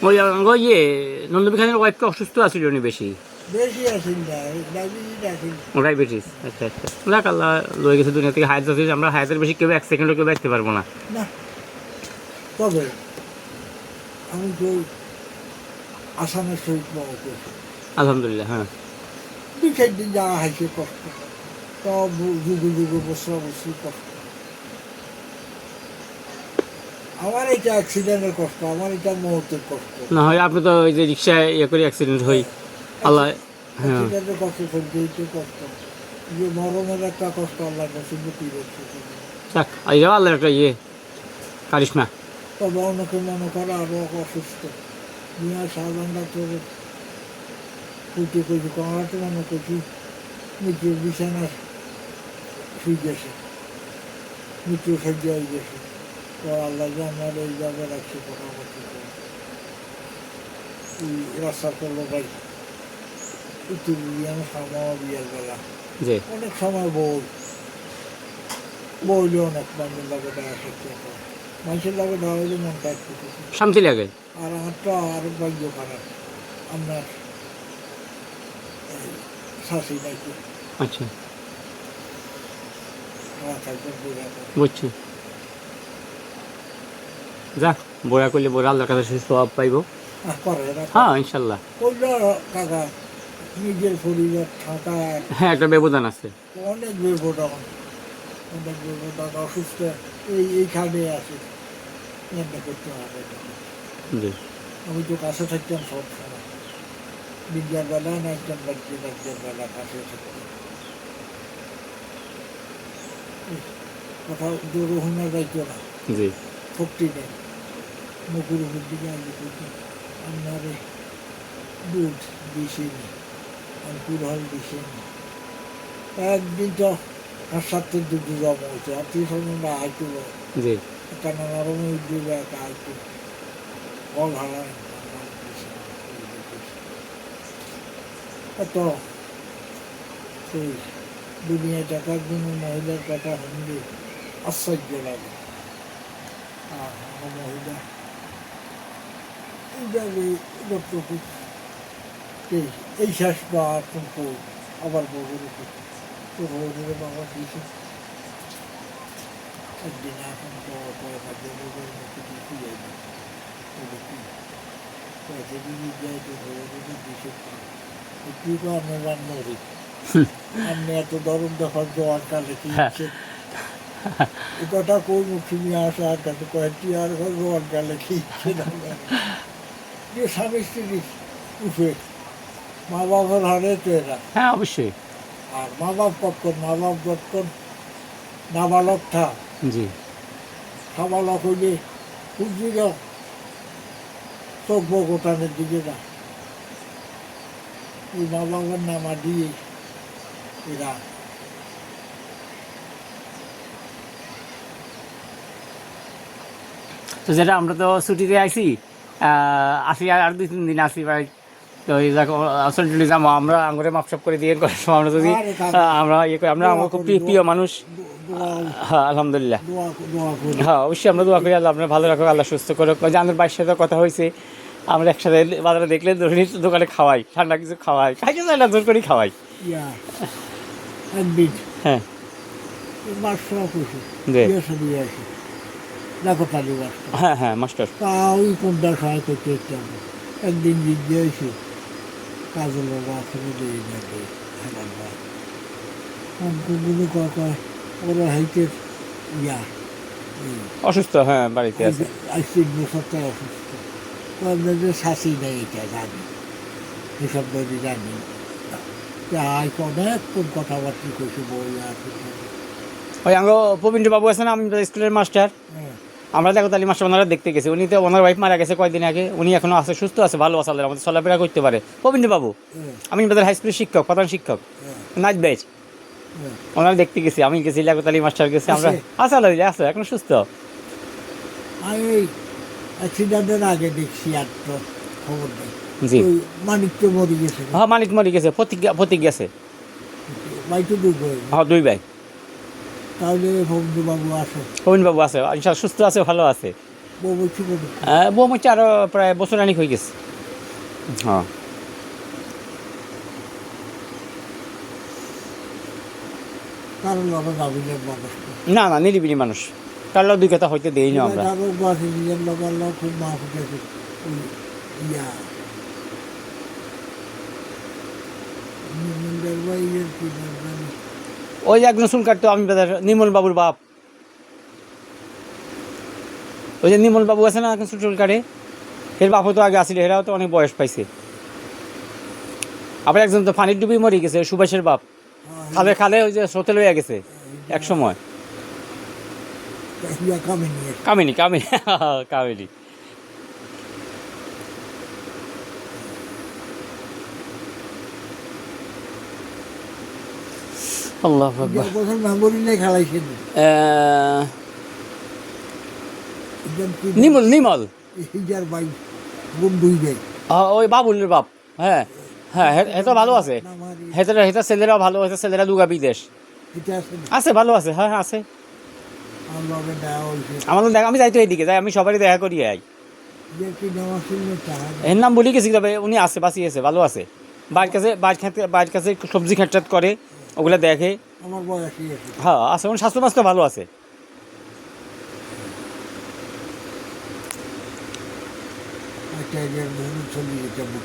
ওই ইয়ে নন্দবিখানের ওয়াইফকে অসুস্থ আছিল উনি বেশি বেশি আসেন না, ডায়াবেটিস আসেন ডায়াবেটিস। আচ্ছা আচ্ছা, যাক আল্লাহ লয়ে গেছে দুনিয়া থেকে। হায়াত আছে, আমরা হায়াতের বেশি কেউ এক সেকেন্ডও কেউ বাঁচতে পারবো না। না। তবে আমি তো আসামের সহিত মনে করছি আলহামদুলিল্লাহ। হ্যাঁ, 2-4 দিন যাওয়া হয়েছে কষ্ট, সব যুগে যুগে বসরা বসি কষ্ট। আমার এটা অ্যাক্সিডেন্টের কষ্ট, আমার এটা মুহূর্তের কষ্ট। না হয় আপনি তো ওই যে রিক্সায় ইয়ে করে অ্যাক্সিডেন্ট হই আল্লাহ। হ্যাঁ, অ্যাক্সিডেন্টের কষ্ট চলছে, এইটা কষ্ট, যে মরণের একটা কষ্ট আল্লাহর কাছে মুক্তি দিচ্ছে। যাক এইটাও আল্লাহর একটা ইয়ে কারিশমা। তবে অনেকে মনে করে আরো অসুস্থ, দুনিয়ার সাধারণ ডাক্তার কুটি কুটি করাতে মনে করছি মৃত্যুর বিছানায় শুয়ে গেছে, মৃত্যু সজ্জায় গেছে। তো আল্লাহ যে আমার এই জায়গায় রাখছে পরামর্শ করে এই রাস্তা করলো ভাই উত্তর বিরিয়ানি খাওয়া বিয়ার বেলা জি, অনেক সময় বইলে অনেক মানুষের লাগে দেওয়া সত্যি মানুষের লাগে দেওয়া হইলে মনটা একটু খুশি। শান্তি লাগে। আর আমারটা আরো ভাগ্য খারাপ, আপনার শাশি নাকি আচ্ছা, থাকবেন বুঝা বুঝছি। যাক, বড়া করলে বড়া আল্লাহর কাছে সওয়াব পাইব। করে হ্যাঁ ইনশাল্লাহ। করলে কাকা নিজের শরীরে থাকা হ্যাঁ, একটা ব্যবধান আছে। অনেক বিপদ, অনেক বিপদ অসুস্থ এইখানে আছে এমনি করতে হবে। জি, আমি তো কাছে থাকতাম সব সময়, বিজ্ঞান বেলা না একদম বাচ্চার বেলা কাছে থাকতাম। কোথাও দূরহীনা যাইতো না, জি, শক্তি নেই, মুখের উপর দিকে আগে করতো আপনার দুধ দিছেনি, অঙ্কুর হল দিছেনি। একদিন তো হাসাতের দুধ জমা হয়েছে, আত্মীয় স্বজনরা আইতো জি, একটা নরম দিলে একটা আইতো ফল হারায় এত সেই দুনিয়া টাকার জন্য মহিলার কথা শুনলে আশ্চর্য লাগে। আর মহিলা এইভাবে ডক্টরকে এই শেষ বা কিন্তু আবার বউর উপর তো বউরে বাবা দিয়েছে একদিন এখন তো বউর মুখে দিতে যাই না যেদিন যাই তো বউর দিয়েছে একটু তো আমি রান্নারি আপনি এত ধরুন দেখার জোয়ার কালে কি এ কথা কই মুখে নিয়ে আসা আর কাছে কয়েকটি আর জোয়ার কালে কি যে স্বামী স্ত্রী উঠে মা বাবার হারে তো এরা। হ্যাঁ অবশ্যই। আর মা বাপ কখন মা বাপ যখন নাবালক থা জি, সাবালক হইলে খুঁজছিল চোখ গোটানের দিকে না, এই মা বাবার নামা দিয়ে এরা তো যেটা আমরা তো ছুটিতে আইছি, আসি আর 2-3 দিন আসি ভাই। তো এই দেখো আসলে যাবো আমরা আঙুরে মাপসাপ করে দিয়ে করার সময় আমরা যদি আমরা ইয়ে করি, আমরা আমার খুব প্রিয় মানুষ। হ্যাঁ আলহামদুলিল্লাহ। হ্যাঁ অবশ্যই আমরা দোয়া করি আল্লাহ আপনার ভালো রাখো, আল্লাহ সুস্থ করো। যে আমাদের বাইরের সাথে কথা হয়েছে, আমরা একসাথে বাজারে দেখলে ধরে দোকানে খাওয়াই, ঠান্ডা কিছু খাওয়াই, খাইতে চাই না জোর করে খাওয়াই। একদিন হ্যাঁ মাস্টার খুশি জি, আছে দেখো তালি মাস্টার হ্যাঁ হ্যাঁ মাস্টার। তা ওই কোনটা সহায় করতে হচ্ছে আমরা একদিন জিজ্ঞে এসে কাজল বাবা আসলে দিয়ে যাবে হ্যাঁ অঙ্কগুলো কয় ওরা হাইতে ইয়া অসুস্থ, হ্যাঁ বাড়িতে আছে। আজ 3 বছরটাই অসুস্থ, আমরা যে শাসি নেই এটা জানি, এসব যদি জানি আজ অনেকক্ষণ কথাবার্তা কইছে বই আর ওই আঙ্গ প্রবীণ বাবু আছে না, আমি স্কুলের মাস্টার, আমরা দেখো তালি মাস্টার ওনারা দেখতে গেছি। উনি তো ওনার ওয়াইফ মারা গেছে কয়েকদিন আগে, উনি এখনো আছে, সুস্থ আছে, ভালো আছে, আল্লাহর আমাদের চলাফেরা করতে পারে। প্রবীণ বাবু আমি তাদের হাই স্কুলের শিক্ষক, প্রধান শিক্ষক, নাইট ব্যাচ, ওনারা দেখতে গেছি। আমি গেছি, লাগুতালি মাস্টার গেছি, আমরা আছে আল্লাহ আছে, এখন সুস্থ। আমি অ্যাক্সিডেন্টের আগে দেখছি আর তো খবর নেই। জি, মানিক তো মরে গেছে, হ্যাঁ মালিক মরে গেছে, প্রতীক গেছে। ভাই তো দুঃখ হয়ে হ্যাঁ 2 ভাই। তাহলে বন্ধুবাবু আসে প্রবীণ বাবু আছে ইনশাআল্লাহ, সুস্থ আছে, ভালো আছে। বউ বলছি বলি বউ মরছে আরও প্রায় বছর আনিক হয়ে গেছে। হ্যাঁ কারণ আমরা গাভিনের মানুষ না না নিরিবিলি মানুষ তার দুই কথা হইতে দেই না আমরা। আরো বাসি নিজের লোকের লোক খুব মা ফুটেছে ওই ইয়া নিমন্ডের বাইরের কি জানি ওই যে একজন চুল কাটতো আমি নির্মল বাবুর বাপ, ওই যে নির্মল বাবু আছে না এখন চুল কাটে, এর বাপও তো আগে আসছিল, এরাও তো অনেক বয়স পাইছে। আবার একজন তো পানির ডুবি মরে গেছে, সুভাষের বাপ, খালে খালে ওই যে স্রোতে লইয়া গেছে এক সময়। ইয়া কামিনী কামিনী কামিনী কামিনী আল্লাহ আকবার। বছর মেমোরি নেই খেলাইছেন নিমল নিমল হিজার ভাই বন্ধুই ভাই ওই বাবুলের বাপ। হ্যাঁ হ্যাঁ হেতো ভালো আছে, হেতারা হেতার ছেলেরাও ভালো, হেতার ছেলেরা দুগা বিদেশ এটা আছে না আছে, ভালো আছে। হ্যাঁ হ্যাঁ আছে, আমার দেওয়া হয়েছে আমাদের দেখা, আমি যাই তো এইদিকে যাই, আমি সবারই দেখা করি আই। কি নেওয়া ছিল তার এর নাম বলি গেছি, তবে উনি আছে, বাঁচিয়েছে, ভালো আছে। বাড়ির কাছে সবজি খেটচাট করে, ওগুলা দেখে। আমার বয়সই আছে হ্যাঁ আছে, উনি স্বাস্থ্য মাস্ত ভালো আছে। একটা বহু চলে যেতে বুক